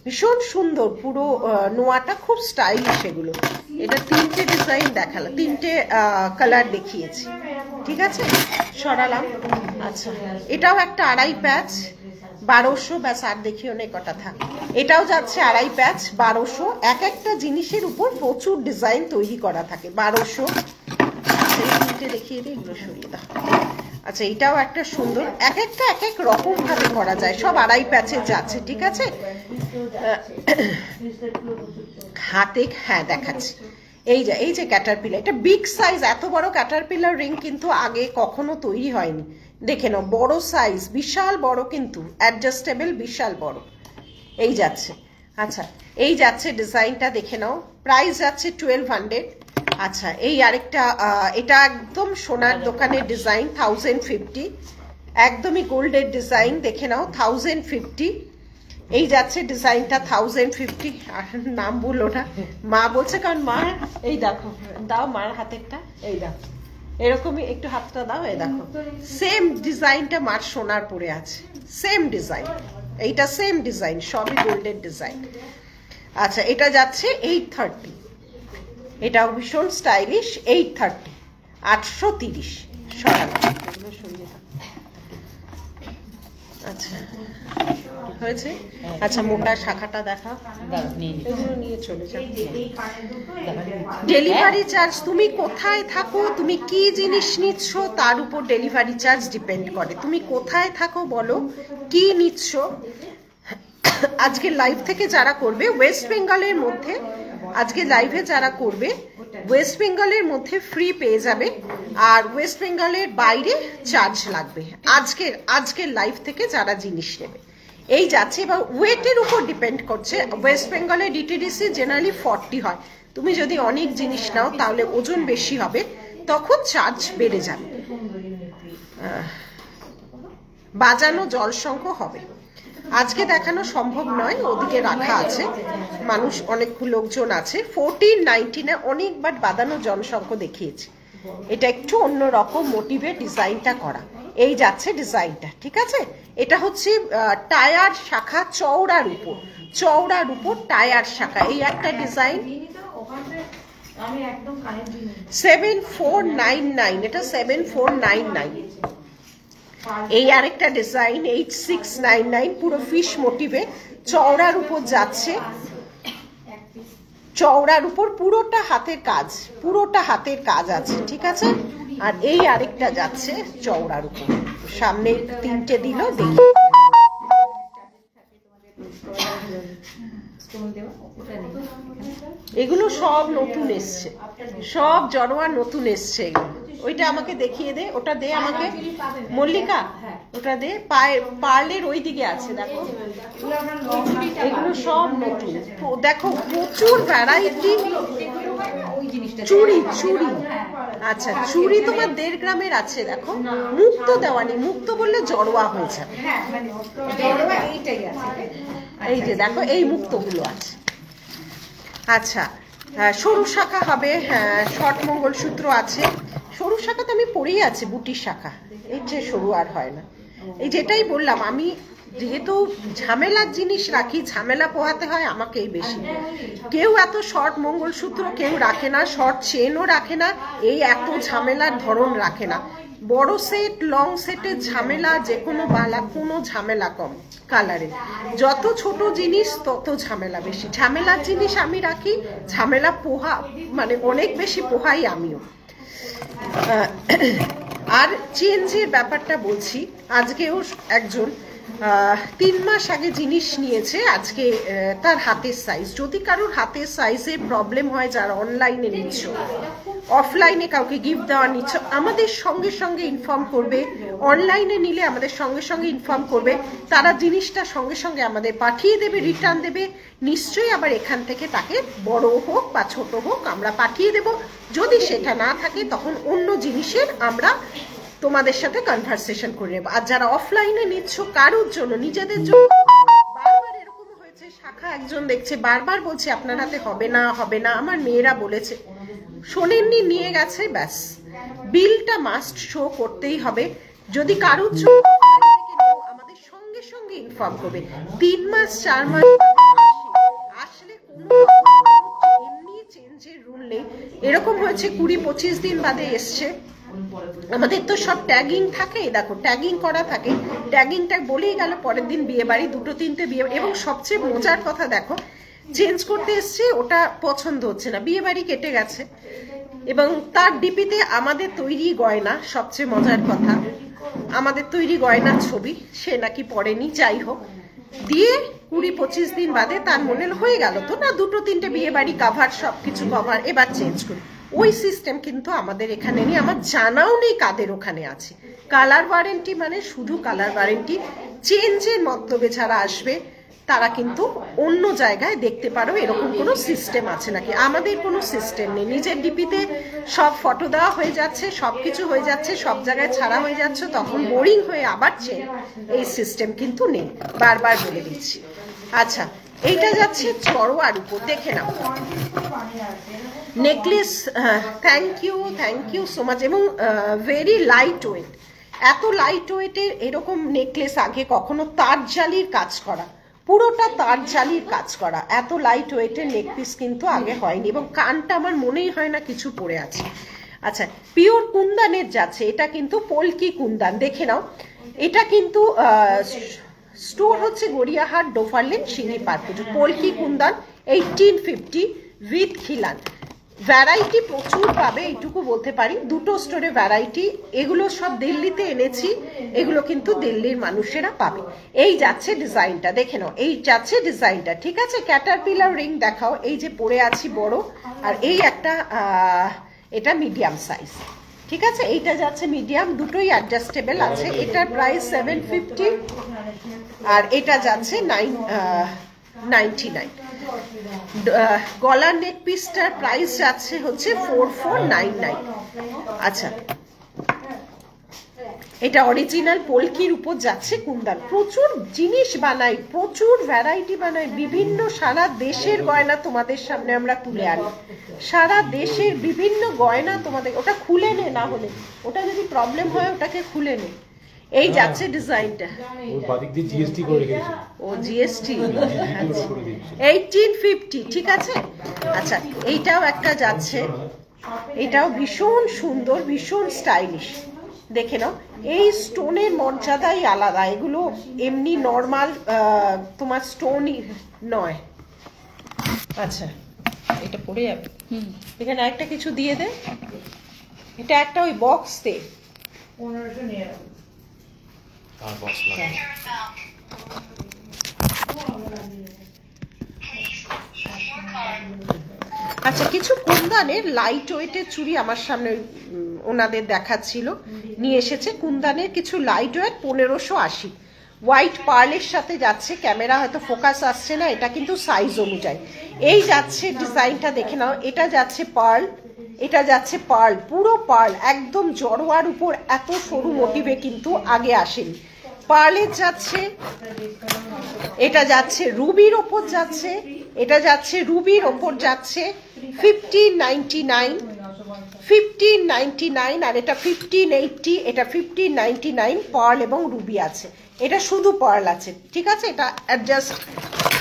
ভীষণ সুন্দর, পুরো নোয়াটা খুব স্টাইলিশ। এগুলো এটা তিনটে ডিজাইন দেখালাম, তিনটে কালার দেখিয়েছি, ঠিক আছে? সরালাম। আচ্ছা, এটাও একটা আড়াই প্যাচ 1200, ব্যাস আর দেখিও নেই কটা থাক। এটাও যাচ্ছে আড়াই প্যাচ 1200। এক একটা জিনিসের উপর প্রচুর ডিজাইন তৈরি করা থাকে। 1200। এই তিনটে দেখিয়ে দিই, এগুলো সরিয়ে দাও। আচ্ছা, এটাও একটা সুন্দর, এক একটা এক এক রকম ভাবে করা যায়। সব আড়াই প্যাচে যাচ্ছে, ঠিক আছে? হাতে হ্যাঁ দেখাচ্ছি। এই যে ক্যাটারপিলার, এটা বিগ সাইজ। এত বড় ক্যাটারপিলার রিং কিন্তু আগে কখনো তৈরি হয়নি। দেখে নাও, বড় সাইজ, বিশাল বড়, কিন্তু অ্যাডজাস্টেবল, বিশাল বড়। এই যাচ্ছে। আচ্ছা, এই যাচ্ছে ডিজাইনটা, দেখে নাও। প্রাইস যাচ্ছে 1200। আচ্ছা, এই আরেকটা, এটা একদম সোনার দোকানের ডিজাইন, 1050। একদমই গোল্ডের ডিজাইন, দেখে নাও, 1050। এই যাচ্ছে ডিজাইনটা 1050। আর নাম বললো না, মা বলছে, কারণ মা, এই দেখো, দাও মার হাতেরটা, এই দেখো এরকমই একটু হাতটা দাও। এই দেখো সেম ডিজাইনটা মার সোনার পরে আছে, সেম ডিজাইন। এইটা সেম ডিজাইন, সবই গোল্ডের ডিজাইন। আচ্ছা, এটা যাচ্ছে 830। এটাও ভীষণ স্টাইলিশ, 830, 830। সরানো সরিয়ে দাও। আচ্ছা, হয়েছে? আচ্ছা, মোটা শাখাটা দেখা, এগুলো নিয়ে চলে যাও। ডেলিভারি চার্জ, তুমি কোথায় থাকো, তুমি কি জিনিস নিচ্ছ তার উপর ডেলিভারি চার্জ ডিপেন্ড করে। তুমি কোথায় থাকো বলো, কি নিচ্ছ। আজকে লাইভ থেকে যারা করবে ওয়েস্ট বেঙ্গলের মধ্যে, আজকে লাইভে যারা করবে ওয়েস্ট বেঙ্গলের মধ্যে ফ্রি পেয়ে যাবে, আর ওয়েস্ট বেঙ্গলের বাইরে চার্জ লাগবে। আজকের লাইভ থেকে যারা জিনিস নেবে। এই যাচ্ছে, এবার ওয়েটের উপর ডিপেন্ড করছে। ওয়েস্ট বেঙ্গলে ডিটিডিসি জেনারেলি 40 হয়। তুমি যদি অনেক জিনিস নাও তাহলে ওজন বেশি হবে, তখন চার্জ বেড়ে যাবে। বাজানো জলসংখ্য হবে। আজকে দেখানো সম্ভব নয়, ওদিকে রাখা আছে, মানুষ অনেক লোকজন আছে। 1499 অনেকবার বাঁধানো জনসংখ্য দেখিয়েছি। এটা একটু অন্যরকম মোটিভে ডিজাইনটা করা। এই যাচ্ছে ডিজাইনটা, ঠিক আছে? এটা হচ্ছে টায়ার শাখা, চওড়ার উপর টায়ার শাখা। এই একটা ডিজাইন 7499, এটা 7499। এই আরেকটা ডিজাইন 8699, পুরো ফিশ মোটিভে চওড়ার উপর যাচ্ছে। চওড়ার উপর পুরোটা হাতের কাজ আছে, ঠিক আছে? আর এই আরেকটা যাচ্ছে চওড়ার উপর, সামনে তিনটে দিল, দেখি। এগুলো সব নতুন এসছে, সব জড়োয়া নতুন এসছে। এগুলো ওইটা আমাকে দেখিয়ে দে, ওটা দে আমাকে মল্লিকা, ওটা দে। পার্লের ওই দিকে আছে, দেখো এগুলো সব নতুন। দেখো প্রচুর ভ্যারাইটি। চুড়ি, আচ্ছা চুড়ি তোমার 1.5 গ্রামের আছে। দেখো মুক্ত দেওয়া নেই, মুক্ত বললে জড়োয়া হয়ে যাবে। এই যে দেখো, এই মুক্তগুলো আছে। আচ্ছা, সরু শাখা হবে, হ্যাঁ, শর্ট মঙ্গলসূত্র আছে। সরু শাখা তো আমি পরেই আছে, বুটির শাখা। এই যে সরু আর হয় না। এই যেটাই বললাম আমি, যেহেতু ঝামেলার জিনিস রাখি, ঝামেলা পোহাতে হয় আমাকেই বেশি। কেউ এত শর্ট মঙ্গলসূত্র কেউ রাখে না, শর্ট চেনও রাখে না, এই এত ঝামেলার ধরন রাখে না। বড় সেট লং সেটের ঝামেলা, যে কোনো বালা কোনো ঝামেলা কম কালারে। যত ছোট জিনিস তত ঝামেলা বেশি। ঝামেলার জিনিস আমি রাখি, ঝামেলা পোহা মানে অনেক বেশি পোহাই আমিও। আর চেঞ্জের ব্যাপারটা বলছি, আজকেও একজন 3 মাস আগে জিনিস নিয়েছে, আজকে তার হাতের সাইজ। যদি কারোর হাতের সাইজে প্রবলেম হয়, যারা অনলাইনে নিচ্ছ, অফলাইনে কাউকে গিফট দেওয়া নিচ্ছ, আমাদের সঙ্গে সঙ্গে ইনফর্ম করবে। অনলাইনে নিলে আমাদের সঙ্গে সঙ্গে ইনফর্ম করবে, তারা জিনিসটা সঙ্গে সঙ্গে আমাদের পাঠিয়ে দেবে, রিটার্ন দেবে। নিশ্চয়ই আবার এখান থেকে তাকে বড় হোক বা ছোট হোক আমরা পাঠিয়ে দেব। যদি সেটা না থাকে তখন অন্য জিনিসের আমরা তোমাদের সাথে কনভারসেশন করে নেব। আর যারা অফলাইনে নিচ্ছ কারোর জন্য, নিজেদের জন্য, বারবার এরকম হয়েছে, শাখা একজন দেখছে বারবার বলছে আপনার হাতে হবে না হবে না, আমার মেয়েরা বলেছে, শোনেননি, নিয়ে গেছে, ব্যাস বিলটা মাস্ট শো করতেই হবে। যদি কারোর জন্য আমাদের সঙ্গে সঙ্গে ইনফর্ম করবে। 3 মাস 4 মাস আসলে কোনো এমনি চেঞ্জের রুল নেই। এরকম হয়েছে 20-25 দিন বাদে এসছে। আমাদের তো সব ট্যাগিং থাকে, দেখো ট্যাগিং করা থাকে, ট্যাগিংটা বলেই গেল পরের দিন বিয়ে বাড়ি, 2-3টে বিয়ে। এবং সবচেয়ে মজার কথা দেখো, চেঞ্জ করতে এসছে, ওটা পছন্দ হচ্ছে না, বিয়ে বাড়ি কেটে গেছে, এবং তার ডিপিতে আমাদের তৈরি গয়না। সবচেয়ে মজার কথা, আমাদের তৈরি গয়নার ছবি, সে নাকি পড়েনি। যাই হোক, দিয়ে 20-25 দিন বাদে তার মনে হয়ে গেল তো না, 2-3টে বিয়ে বাড়ি কাভার, সবকিছু কভার, এবার চেঞ্জ করি। ওই সিস্টেম কিন্তু আমাদের এখানে নেই, আমার জানাও নেই কাদের ওখানে আছে। কালার ওয়ারেন্টি মানে শুধু কালার ওয়ারেন্টি। চেঞ্জের মতলবে যারা আসবে তারা কিন্তু অন্য জায়গায় দেখতে পারো এরকম কোনো সিস্টেম আছে নাকি। আমাদের কোনো সিস্টেম নেই, নিজের ডিপিতে সব ফটো দেওয়া হয়ে যাচ্ছে, সব কিছু হয়ে যাচ্ছে, সব জায়গায় ছাড়া হয়ে যাচ্ছে, তখন বোরিং হয়ে আবার চেঞ্জ, এই সিস্টেম কিন্তু নেই, বারবার বলে দিচ্ছি। আচ্ছা, এইটা যাচ্ছে চড়োয়ার উপর, দেখে নাও necklace. Thank you so much. এবং ভেরি লাইট ওয়েট, এত লাইট ওয়েটের এরকম নেকলেস আগে কখনো তার জালির কাজ করা, পুরোটা তার জালির কাজ করা, এত লাইট ওয়েটের নেক পিস কিন্তু আগে হয়নি। এবং কানটা আমার মনেই হয় না কিছু পড়ে আছে। আচ্ছা, পিওর কুন্দানের যাচ্ছে, এটা কিন্তু পলকি কুন্দান, দেখে নাও। এটা কিন্তু স্টোর হচ্ছে গড়িয়াহাট, ডোফারলেন, সিঙ্গি পার্ক। পলকি কুন্দান 1850 উইথ খিলান। ভ্যারাইটি প্রচুর পাবে, এইটুকু বলতে পারি। 2টো স্টোরে ভ্যারাইটি, এগুলো সব দিল্লিতে এনেছি, এগুলো কিন্তু দিল্লির মানুষেরা পাবে। এই যাচ্ছে ডিজাইনটা, দেখে নাও, এই যাচ্ছে ডিজাইনটা, ঠিক আছে। ক্যাটারপিলার রিং দেখাও, এই যে পরে আছি বড়, আর এই একটা এটা মিডিয়াম সাইজ, ঠিক আছে। এইটা যাচ্ছে মিডিয়াম, দুটোই অ্যাডজাস্টেবল আছে। এটার প্রাইস 750 আর এটা যাচ্ছে 999। গলার নেক পিসটার প্রাইস যাচ্ছে হচ্ছে 4499। আচ্ছা, এটা অরিজিনাল পলকির উপর যাচ্ছে কুন্দান। প্রচুর জিনিস বানাই, প্রচুর ভ্যারাইটি বানাই, বিভিন্ন সারা দেশের গয়না তোমাদের সামনে আমরা তুলে আনি। সারা দেশের বিভিন্ন গয়না তোমাদের, ওটা খুলে নে, না হলে ওটা যদি প্রবলেম হয় ওটাকে খুলে নে। এই যাচ্ছে ডিজাইনটা, ও জিএসটি 1850, ঠিক আছে। আচ্ছা, এইটাও একটা যাচ্ছে, এটাও ভীষণ সুন্দর, ভীষণ স্টাইলিশ, দেখে নাও। এই স্টোনের মর্যাদাই আলাদা, এগুলো এমনি নর্মাল তোমার স্টোনই নয়। আচ্ছা, এটা পড়ে যাবে, এখানে একটা কিছু দিয়ে দে, এটা একটা ওই বক্স দে, 1500 নিয়ে যাবে। আচ্ছা, কিছু কুন্দানের লাইট ওয়েটের চুড়ি আমার সামনে ওনাদের দেখাচ্ছিল, নিয়ে এসেছে। কুন্দানের কিছু লাইট ওয়েট 1580, হোয়াইট পার্লের সাথে যাচ্ছে। ক্যামেরা হয়তো ফোকাস আসছে না, এটা কিন্তু সাইজ অনুযায়ী। এই যাচ্ছে ডিজাইনটা, দেখে নাও। এটা যাচ্ছে পার্ল, এটা যাচ্ছে পার্ল, পুরো পার্ল, একদম জড়োয়ার উপর, এত সরু মোটিভে কিন্তু আগে আসেনি। পার্লের যাচ্ছে, এটা যাচ্ছে রুবির ওপর যাচ্ছে, এটা যাচ্ছে রুবির ওপর যাচ্ছে 1599, আর এটা 1580, এটা 1599 পার্ল এবং রুবি আছে। এটা শুধু পার্ল আছে, ঠিক আছে? এটা অ্যাডজাস্ট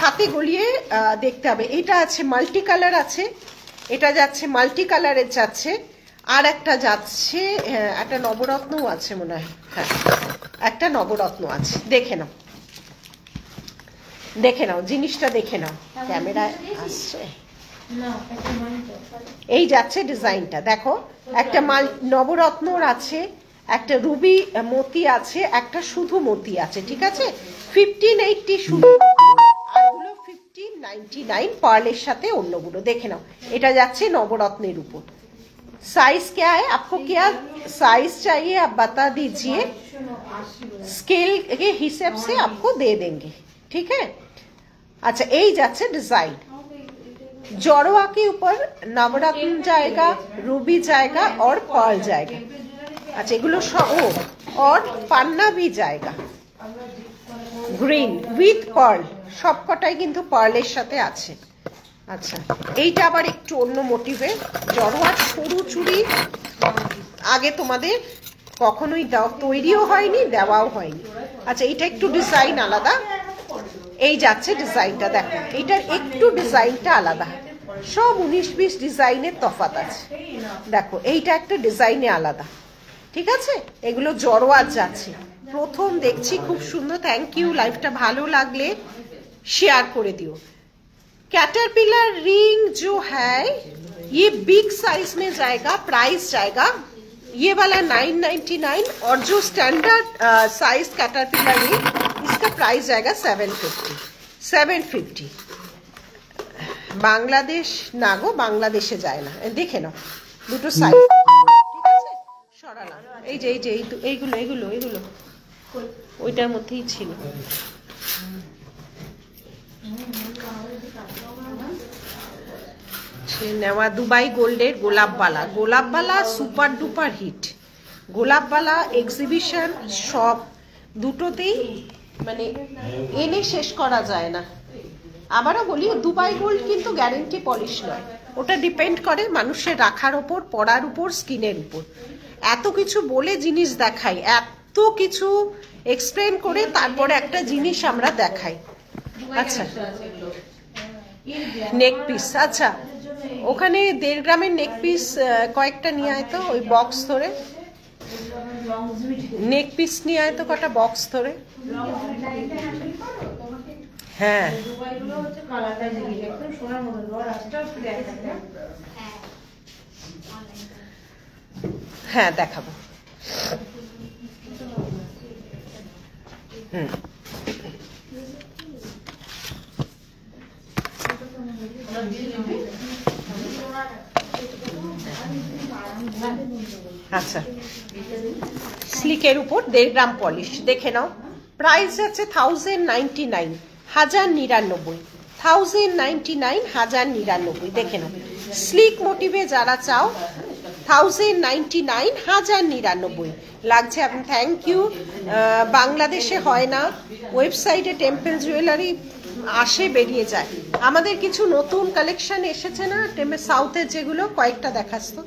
হাতে গলিয়ে দেখতে হবে। এটা আছে মাল্টি কালার আছে, এটা যাচ্ছে মাল্টি কালারের যাচ্ছে, আর একটা যাচ্ছে একটা নবরত্নও আছে মনে হয়, হ্যাঁ একটা নবরত্ন আছে। দেখে নাও, দেখে নাও জিনিসটা, দেখে নাও, ক্যামেরায় আসছে। এই যাচ্ছে ডিজাইনটা, দেখো একটা নবরত্নর আছে, একটা রুবি মতি আছে, একটা শুধু মতি আছে, ঠিক আছে? 1580 শুধু, আরগুলো 1599 পার্লের সাথে অন্যগুলো। দেখে নাও, এটা যাচ্ছে নবরত্নের উপর। साइज क्या है, आपको क्या साइज चाहिए आप बता दीजिए, स्केल के हिसाब से आपको दे देंगे, ठीक है? अच्छा यही जाच्छे डिजाइन, जड़ोआ के ऊपर नवरत्न जाएगा, रूबी जाएगा और पर्ल जाएगा। अच्छा एगुलो और पन्ना भी जाएगा ग्रीन उइथ पर्ल, सबकटाई किन्तु पार्लेर साथे आछे। আচ্ছা এইটা আবার একটু অন্য মোটিভে, জড়োয়ার সরু চুড়ি আগে তোমাদের কখনোই তৈরিও হয়নি, দেওয়াও হয়নি। আচ্ছা এইটা একটু ডিজাইন আলাদা, এই যাচ্ছে ডিজাইনটা, দেখো এইটার একটু ডিজাইনটা আলাদা, সব 19-20 ডিজাইনের তফাৎ আছে। দেখো এইটা একটা ডিজাইনে আলাদা, ঠিক আছে? এগুলো জড়োয়ার যাচ্ছে, প্রথম দেখছি, খুব সুন্দর। থ্যাংক ইউ, লাইভটা ভালো লাগলে শেয়ার করে দিও। कैटरपिलर रिंग जो है ये बिग साइज में जाएगा, प्राइस जाएगा ये वाला 999, और जो स्टैंडर्ड साइज कैटरपिलर रिंग इसका प्राइस जाएगा 750। बांग्लादेश ना गो, बांग्लादेशे जाए ना, देखे नाओ দুটো সাইজ, ঠিক আছে? সরালাম, এই যে এইগুলো এইগুলো এইগুলো ওইটার মধ্যেই ছিল। নেওয়া দুবাই গোল্ডের গোলাপবালা, গোলাপবালা সুপার ডুপার হিট, গোলাপবালা এক্সিবিশন সব দুটোতেই মানে এনে শেষ করা যায় না। আবারও বলি দুবাই গোল্ড কিন্তু গ্যারেন্টি পলিশ নয়, ওটা ডিপেন্ড করে মানুষের রাখার ওপর, পড়ার উপর, স্কিনের উপর। এত কিছু বলে জিনিস দেখাই, এত কিছু এক্সপ্লেন করে তারপরে একটা জিনিস আমরা দেখাই। আচ্ছা নেক পিস, আচ্ছা ওখানে 1.5 গ্রামের নেক পিস কয়েকটা নিয়ে আয় তো, ওই বক্স ধরে নেক পিস নিয়ে আয় তো, কটা বক্স ধরে। হ্যাঁ হ্যাঁ দেখাবো। হুম আচ্ছা স্লিকের উপর 1.5 গ্রাম পলিশ, দেখে নাও প্রাইস আছে 1099, 1099, 1099, 1099, দেখে নাও। স্লিক মোটিভে যারা চাও 1099, 1099 লাগছে। আপনি থ্যাংক ইউ। বাংলাদেশে হয় না, ওয়েবসাইটে টেম্পল জুয়েলারি আসে বেরিয়ে যায়। আমাদের কিছু নতুন কালেকশন এসেছে না সাউথের, যেগুলো কয়েকটা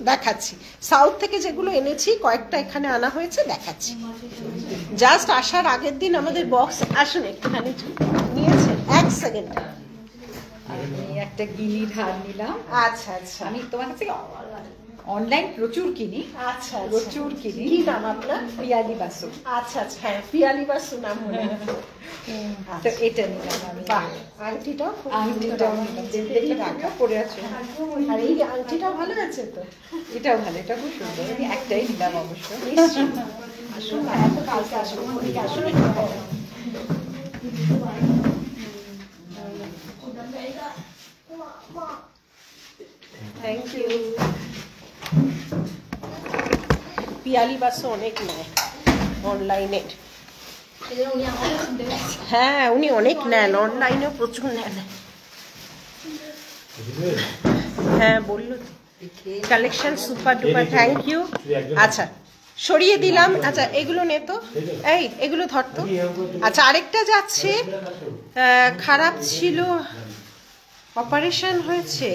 দেখাচ্ছি, সাউথ থেকে যেগুলো এনেছি কয়েকটা এখানে আনা হয়েছে, দেখাচ্ছি। জাস্ট আসার আগের দিন আমাদের বক্স, আসুন একটুখানি নিয়েছেন, 1 সেকেন্ড। আমি একটা গিলির হার নিলাম। আচ্ছা আচ্ছা, আমি তোমার কাছে অনলাইন প্রচুর কিনি, আচ্ছা প্রচুর কিনি। কি নাম আপনার? পিয়ালি বাসু। আচ্ছা আচ্ছা, হ্যাঁ পিয়ালি বাসু নাম মনে হয়। তো এটা নিলাম আমি। বাহ, আংটিটাও খুব আংটিটাও নিলাম, দেখি রাখা পড়ে আছে। আর এই আংটিটাও ভালো আছে তো, এটাও ভালো, এটা খুব সুন্দর। আমি একটাই নিলাম অবশ্য। আসুন না, এত কালকে আসুন, আসুন একটু। Thank you. পিয়ালি বাসু অনেক নেয় অনলাইনে, হ্যাঁ উনি অনেক নেন, অনলাইনেও প্রচুর নেন। হ্যাঁ বললো collection super duper, thank you. আচ্ছা সরিয়ে দিলাম। আচ্ছা এগুলো নে তো, এই এগুলো ধর তো। আচ্ছা আরেকটা যাচ্ছে, খারাপ ছিল, অপারেশন হয়েছে,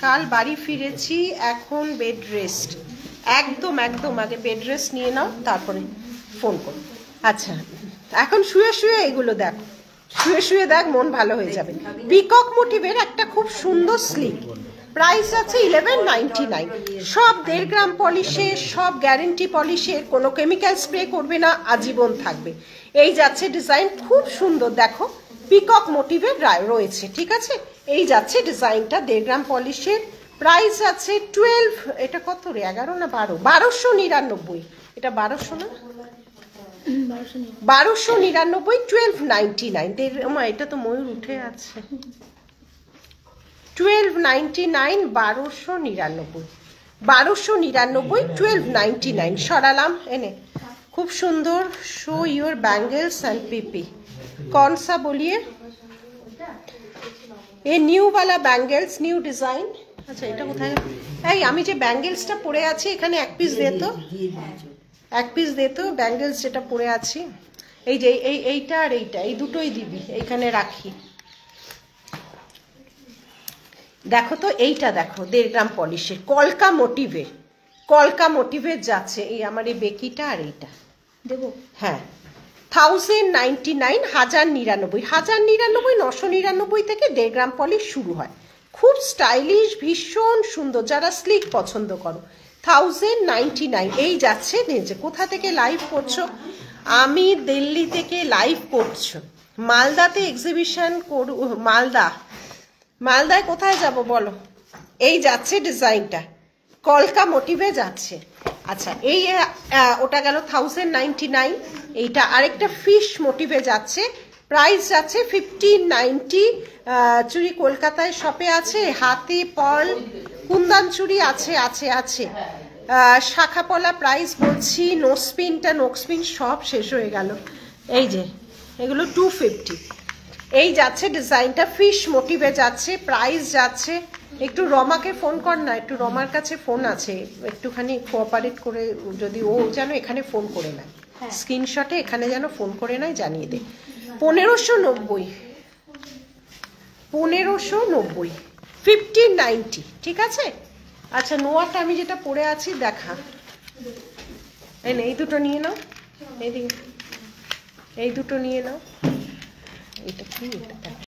কাল বাড়ি ফিরেছি, এখন বেড রেস্ট। একদম একদম আগে বেড রেস্ট নিয়ে নাও, তারপরে ফোন করো। আচ্ছা এখন শুয়ে শুয়ে এগুলো দেখ, শুয়ে শুয়ে দেখ, মন ভালো হয়ে যাবে। পিকক মোটিভের একটা খুব সুন্দর স্লিপ, প্রাইস আছে 1199। সব 1.5 গ্রাম পলিশের, সব গ্যারেন্টি পলিশের, কোনো কেমিক্যাল স্প্রে করবে না, আজীবন থাকবে। এই যাচ্ছে ডিজাইন, খুব সুন্দর দেখো, পিকক মোটিভের রয়েছে, ঠিক আছে। এই যাচ্ছে ডিজাইনটা 1.5 গ্রাম পলিশের, প্রাইস আছে 12, এটা কত রে, 11 না 12, 1299। এটা 1200 না, 1299, 1299। এটা তো ময়ূর উঠে আছে, 1299, 1299, 1299। সরালাম এনে, খুব সুন্দর। শো ইউর ব্যাঙ্গেলস অ্যান্ড পিপি, कौन सा बोलिए? ये न्यू वाला ব্যাঙ্গেলস, নিউ ডিজাইন। আচ্ছা এটা কোথায়? এই আমি যে ব্যাঙ্গেলসটা পরে আছি এখানে এক পিস দে তো, এক পিস দে তো ব্যাঙ্গেলস যেটা পরে আছি। এই যে এইটা আর এইটা, এই দুটোই দিবি, এইখানে রাখি। দেখো তো এইটা দেখো, 1.5 গ্রাম পলিশের, কলকা মোটিভে, কলকা মোটিভের যাচ্ছে। এই আমার এই বেকিটা আর এইটা দেবো। হ্যাঁ, 1099, 1099, 999 থেকে 1.5 গ্রাম পলিশ শুরু হয়। খুব স্টাইলিশ, ভীষণ সুন্দর, যারা স্লিক পছন্দ করো। 1099। এই যাচ্ছে নিচে। কোথা থেকে লাইভ করছো? আমি দিল্লি থেকে লাইভ করছো। মালদাতে এক্সিবিশন মালদায় কোথায় যাব বলো? এই যাচ্ছে ডিজাইনটা, কলকা মোটিভে যাচ্ছে। আচ্ছা এই ওটা গেল 1099। এইটা আরেকটা ফিশ মোটিভে যাচ্ছে, প্রাইস যাচ্ছে 1590। চুড়ি কলকাতায় শপে আছে, হাতে পার্ল কুন্দান চুড়ি আছে আছে আছে। শাখা পলা প্রাইস বলছি, নোকস্পিনটা নোকস্পিন সব শেষ হয়ে গেল। এই যে এগুলো 250। এই যাচ্ছে ডিজাইনটা, ফিশ মোটিভে যাচ্ছে, প্রাইস যাচ্ছে। একটু রমাকে ফোন কর না, একটু রমার কাছে ফোন আছে, একটুখানি কোঅপারেট করে, যদি ও যেন এখানে ফোন করে নেয়, স্ক্রিনশটে এখানে যেন ফোন করে নেয়, জানিয়ে দে। 1590, 1590, 1590, ঠিক আছে। আচ্ছা নোয়াটা আমি যেটা পরে আছি দেখা, এই দুটো নিয়ে নাও, এই দুটো নিয়ে নাও। এটা কি? এটা